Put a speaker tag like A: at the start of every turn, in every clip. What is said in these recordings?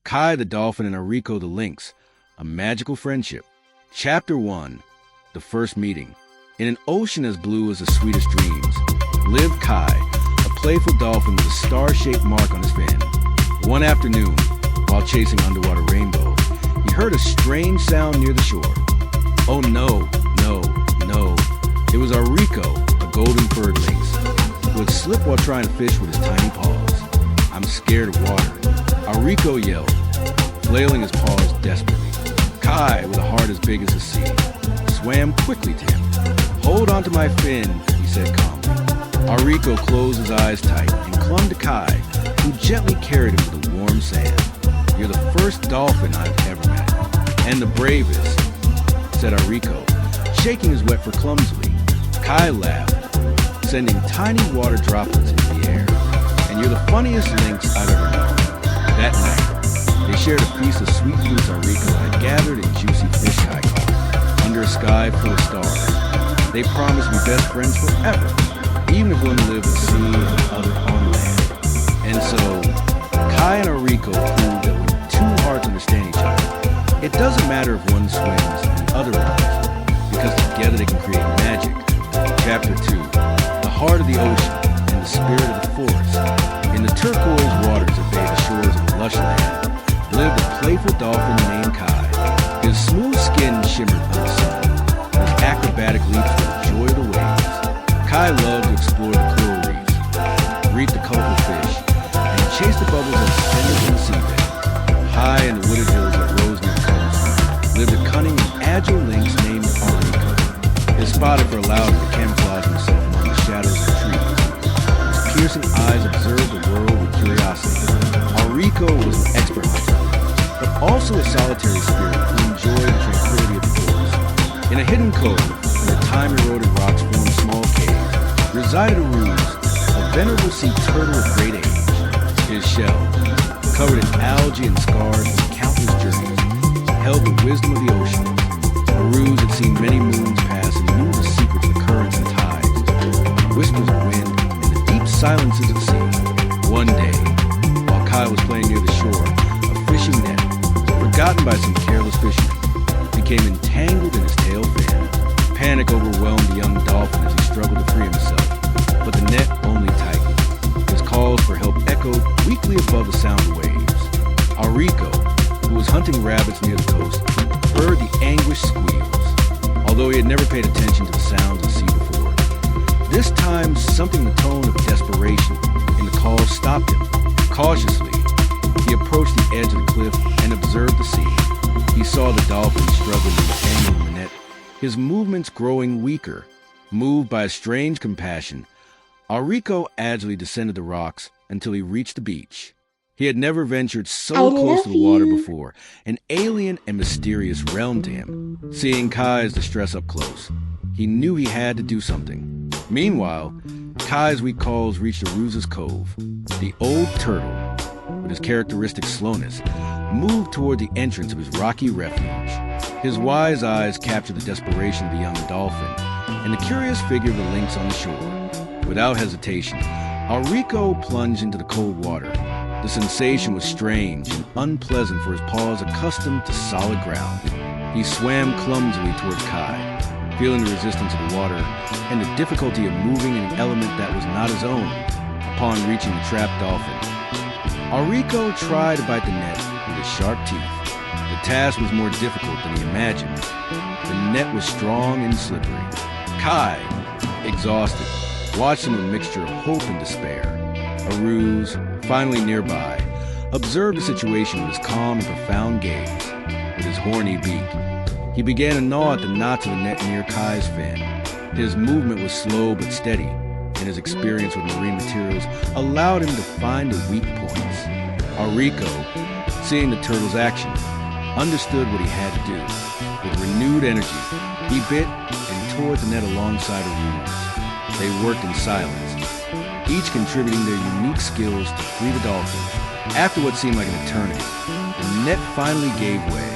A: Kai the dolphin and Aurico the lynx, a magical friendship. Chapter 1, the first meeting. In an ocean as blue as the sweetest dreams, lived Kai, a playful dolphin with a star-shaped mark on his fin. One afternoon, while chasing underwater rainbows, he heard a strange sound near the shore. Oh no, no, no. It was Aurico, a golden-furred lynx, who had slipped while trying to fish with his tiny paws. I'm scared of water, Aurico yelled, flailing his paws desperately. Kai, with a heart as big as the sea, swam quickly to him. Hold onto my fin, he said calmly. Aurico closed his eyes tight and clung to Kai, who gently carried him to the warm sand. You're the first dolphin I've ever met, and the bravest, said Aurico, shaking his wet fur clumsily. Kai laughed, sending tiny water droplets into the air. And you're the funniest lynx I've ever known. That night, they shared a piece of sweet fruits Aurico had gathered and juicy fish Kai caught, under a sky full of stars. They promised to be best friends forever, even if one lived at sea and the other on land. And so, Kai and Aurico proved that when two hearts understand each other, it doesn't matter if one swims and the other runs, because together they can create magic. Chapter 2, the heart of the ocean and the spirit of the forest. In the turquoise waters that bathe the shores of the lush land, lived a playful dolphin named Kai. His smooth skin shimmered under the sun, and his acrobatic leaps were the joy of the waves. Kai loved to explore the coral reefs, greet the colorful fish, and chase the bubbles that suspended in the seabed. High in the wooded hills that rose near the coast, lived a cunning and agile lynx named Aurico. His spotted for allowed him to camouflage himself among the shadows of the trees. His piercing eyes observed the world with curiosity. Aurico was an expert hunter, but also a solitary spirit who enjoyed the tranquility of the forest. In a hidden cove, where time-eroded rocks formed small caves, resided a ruse, a venerable sea turtle of great age. His shell, covered in algae and scars from countless journeys, held the wisdom of the ocean. A ruse had seen many moons pass and knew the secrets of the currents and tides, the whispers of wind, and the deep silences of the sea. One day, while Kai was playing near the shore, a fishing net, forgotten by some careless fishermen, became entangled in his tail fin. Panic overwhelmed the young dolphin as he struggled to free himself, but the net only tightened. His calls for help echoed weakly above the sound of waves. Aurico, who was hunting rabbits near the coast, heard the anguished squeals, although he had never paid attention to the sounds of the sea before. This time, something in the tone of desperation in the call stopped him. Cautiously, he approached the edge of the cliff and observed the sea. He saw the dolphin struggling to entangle in the net, his movements growing weaker. Moved by a strange compassion, Aurico agilely descended the rocks until he reached the beach. He had never ventured so close to the water before, an alien and mysterious realm to him. Seeing Kai's distress up close, he knew he had to do something. Meanwhile, Kai's weak calls reached Arusa's cove. The old turtle, with his characteristic slowness, moved toward the entrance of his rocky refuge. His wise eyes captured the desperation of the young dolphin and the curious figure of the lynx on the shore. Without hesitation, Aurico plunged into the cold water. The sensation was strange and unpleasant for his paws accustomed to solid ground. He swam clumsily toward Kai, feeling the resistance of the water and the difficulty of moving in an element that was not his own. Upon reaching the trapped dolphin, Aurico tried to bite the net with his sharp teeth. The task was more difficult than he imagined. The net was strong and slippery. Kai, exhausted, watched him with a mixture of hope and despair. Aruz, finally nearby, observed the situation with his calm and profound gaze. With his horny beak, he began to gnaw at the knots of the net near Kai's fin. His movement was slow but steady, and his experience with marine materials allowed him to find the weak points. Aurico, seeing the turtle's action, understood what he had to do. With renewed energy, he bit and tore at the net alongside Aruz. They worked in silence, each contributing their unique skills to free the dolphin. After what seemed like an eternity, the net finally gave way.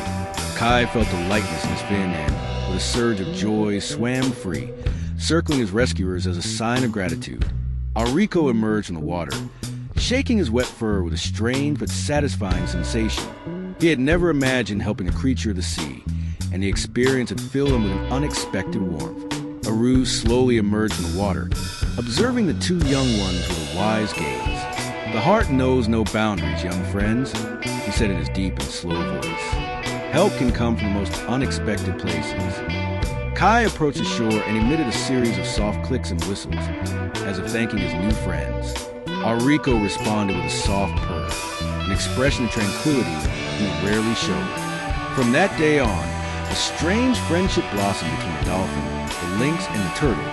A: Kai felt the lightness in his fin and, with a surge of joy, swam free, circling his rescuers as a sign of gratitude. Aurico emerged from the water, shaking his wet fur with a strange but satisfying sensation. He had never imagined helping a creature of the sea, and the experience had filled him with an unexpected warmth. A ruse slowly emerged from the water, observing the two young ones with a wise gaze. "The heart knows no boundaries, young friends," he said in his deep and slow voice. "Help can come from the most unexpected places." Kai approached the shore and emitted a series of soft clicks and whistles, as if thanking his new friends. Auriko responded with a soft purr, an expression of tranquility he rarely showed. From that day on, a strange friendship blossomed between the dolphin, the lynx, and the turtle.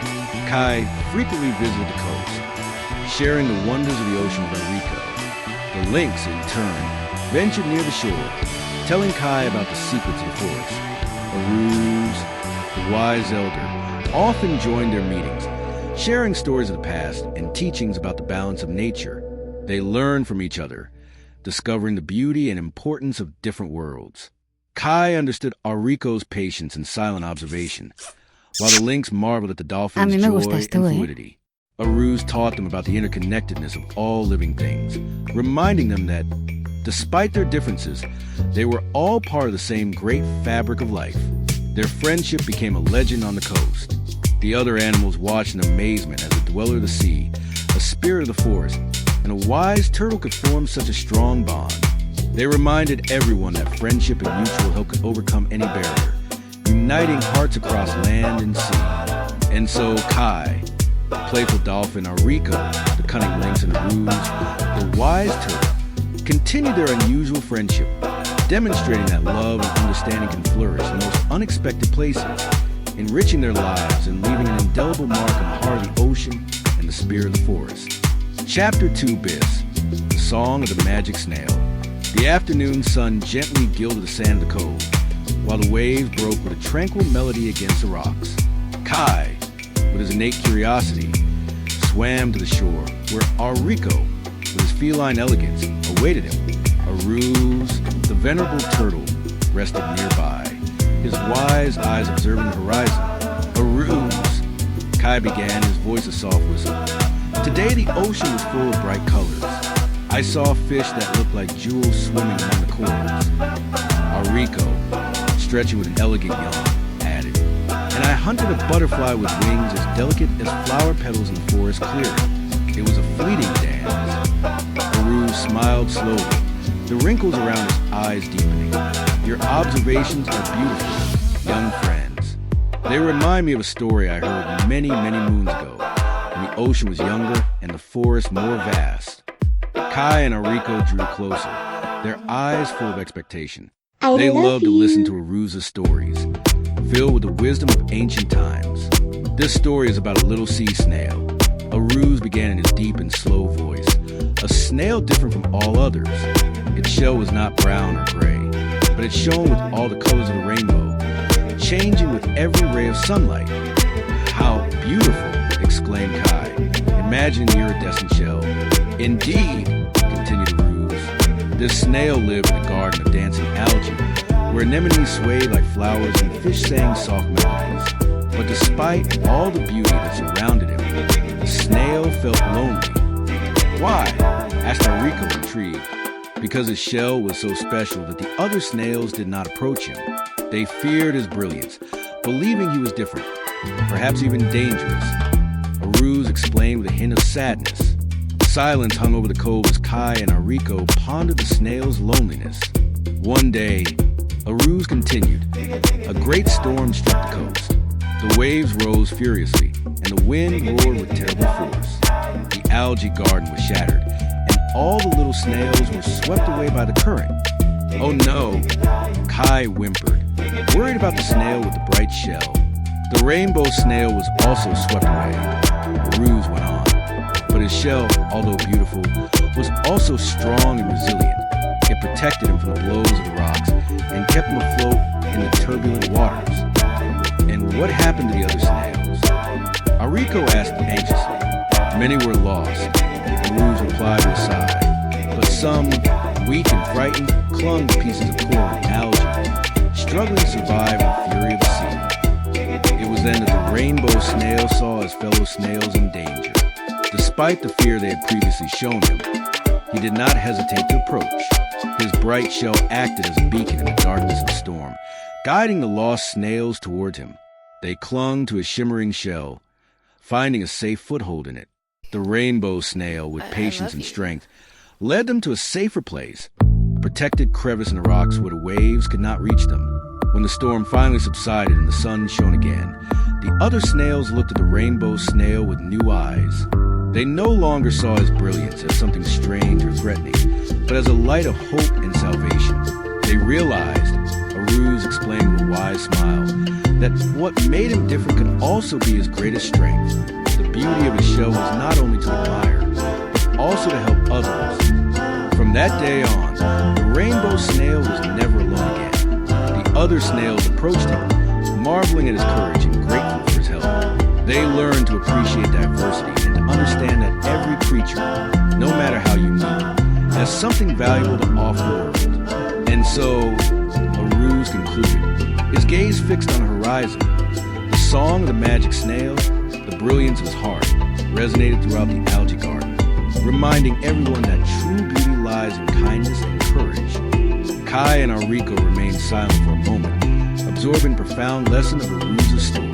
A: Kai frequently visited the coast, sharing the wonders of the ocean with Auriko. The lynx, in turn, ventured near the shore, telling Kai about the secrets of the forest. Aruse, the wise elder, often joined their meetings, sharing stories of the past and teachings about the balance of nature. They learned from each other, discovering the beauty and importance of different worlds. Kai understood Auriko's patience and silent observation, while the lynx marveled at the dolphin's joy and fluidity. Aruse taught them about the interconnectedness of all living things, reminding them that, despite their differences, they were all part of the same great fabric of life. Their friendship became a legend on the coast. The other animals watched in amazement as a dweller of the sea, a spirit of the forest, and a wise turtle could form such a strong bond. They reminded everyone that friendship and mutual help could overcome any barrier, uniting hearts across land and sea. And so Kai, the playful dolphin, Auriko, the cunning lynx, and Aruse, the wise turtle, continued their unusual friendship, demonstrating that love and understanding can flourish in the most unexpected places, enriching their lives and leaving an indelible mark on the heart of the ocean and the spirit of the forest. Chapter 2, Bis, the Song of the Magic Snail. The afternoon sun gently gilded the sand of the cove, while the waves broke with a tranquil melody against the rocks. Kai, with his innate curiosity, swam to the shore, where Auriko, with his feline elegance, awaited him. Aruse, the venerable turtle, rested nearby, his wise eyes observing the horizon. Aruse, Kai began, his voice a soft whistle. Today the ocean was full of bright colors. I saw fish that looked like jewels swimming among the corals. Auriko, stretching with an elegant yawn, added, and I hunted a butterfly with wings as delicate as flower petals in the forest clearing. It was a fleeting dance. Aruse smiled slowly, the wrinkles around his eyes deepening. Your observations are beautiful, young friends. They remind me of a story I heard many, many moons ago, when the ocean was younger and the forest more vast. Kai and Auriko drew closer, their eyes full of expectation. They loved to listen to Aruse's stories, filled with the wisdom of ancient times. This story is about a little sea snail. Aruse began in his deep and slow voice. A snail different from all others. Its shell was not brown or gray, but it shone with all the colors of the rainbow, changing with every ray of sunlight. How beautiful, exclaimed Kai, imagining the iridescent shell. Indeed, continued Aruse, this snail lived in a garden of dancing algae, where anemones swayed like flowers and fish sang soft melodies. But despite all the beauty that surrounded him, the snail felt lonely. Why? Asked Auriko, intrigued. Because his shell was so special that the other snails did not approach him. They feared his brilliance, believing he was different, perhaps even dangerous. Aruse explained with a hint of sadness. Silence hung over the cove as Kai and Auriko pondered the snail's loneliness. One day, Aruse continued, a great storm struck the coast. The waves rose furiously, and the wind roared with terrible force. The algae garden was shattered, and all the little snails were swept away by the current. Oh no, Kai whimpered, worried about the snail with the bright shell. The rainbow snail was also swept away. Aruse went on. But his shell, although beautiful, was also strong and resilient. It protected him from the blows of the rocks and kept him afloat in the turbulent waters. And what happened to the other snails? Auriko asked anxiously. Many were lost, Aruse replied with a sigh. But some, weak and frightened, clung to pieces of coral and algae, struggling to survive in the fury of the sea. It was then that the rainbow snail saw his fellow snails in danger. Despite the fear they had previously shown him, he did not hesitate to approach. His bright shell acted as a beacon in the darkness of the storm, guiding the lost snails toward him. They clung to his shimmering shell, finding a safe foothold in it. The rainbow snail, with patience and strength, led them to a safer place, a protected crevice in the rocks where the waves could not reach them. When the storm finally subsided and the sun shone again, the other snails looked at the rainbow snail with new eyes. They no longer saw his brilliance as something strange or threatening, but as a light of hope and salvation. They realized, Aruz explained with a wise smile, that what made him different could also be his greatest strength. The beauty of his shell was not only to admire, but also to help others. From that day on, the rainbow snail was never alone again. The other snails approached him, marveling at his courage and grateful for his help. They learned to appreciate diversity and to understand that every creature, no matter how unique, has something valuable to offer the world. And so, Aruz concluded, his gaze fixed on the horizon. The song of the magic snail, the brilliance of his heart, resonated throughout the algae garden, reminding everyone that true beauty lies in kindness and courage. Kai and Enrico remained silent for a moment, absorbing the profound lesson of Aruz's story.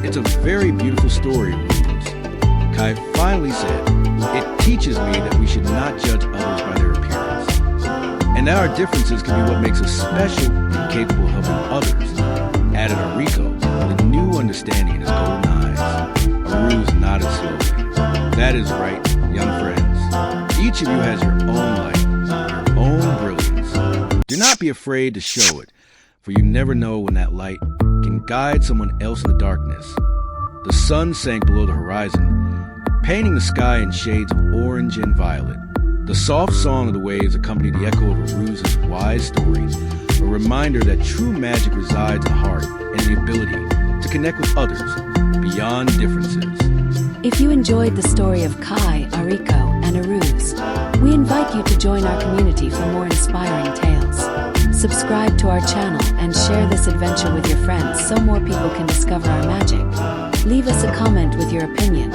A: It's a very beautiful story, Aruz. Kai finally said, it teaches me that we should not judge others by their appearance, and that our differences can be what makes us special and capable of helping others, added Enrico with a new understanding in his golden eyes. Aruz nodded slowly. That is right, young friends. Each of you has your own light, your own brilliance. Do not be afraid to show it, for you never know when that light can guide someone else in the darkness. The sun sank below the horizon, painting the sky in shades of orange and violet. The soft song of the waves accompanied the echo of Aruz's wise story, a reminder that true magic resides in the heart and the ability to connect with others beyond differences.
B: If you enjoyed the story of Kai, Enrico, and Aruz, we invite you to join our community for more inspiring tales. Subscribe to our channel and share this adventure with your friends so more people can discover our magic. Leave us a comment with your opinion.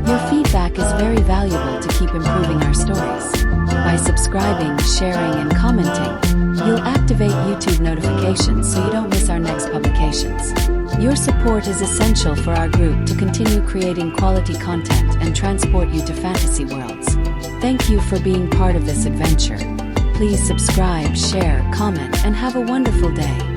B: Your feedback is very valuable to keep improving our stories. By subscribing, sharing, and commenting, you'll activate YouTube notifications so you don't miss our next publications. Your support is essential for our group to continue creating quality content and transport you to fantasy worlds. Thank you for being part of this adventure. Please subscribe, share, comment, and have a wonderful day.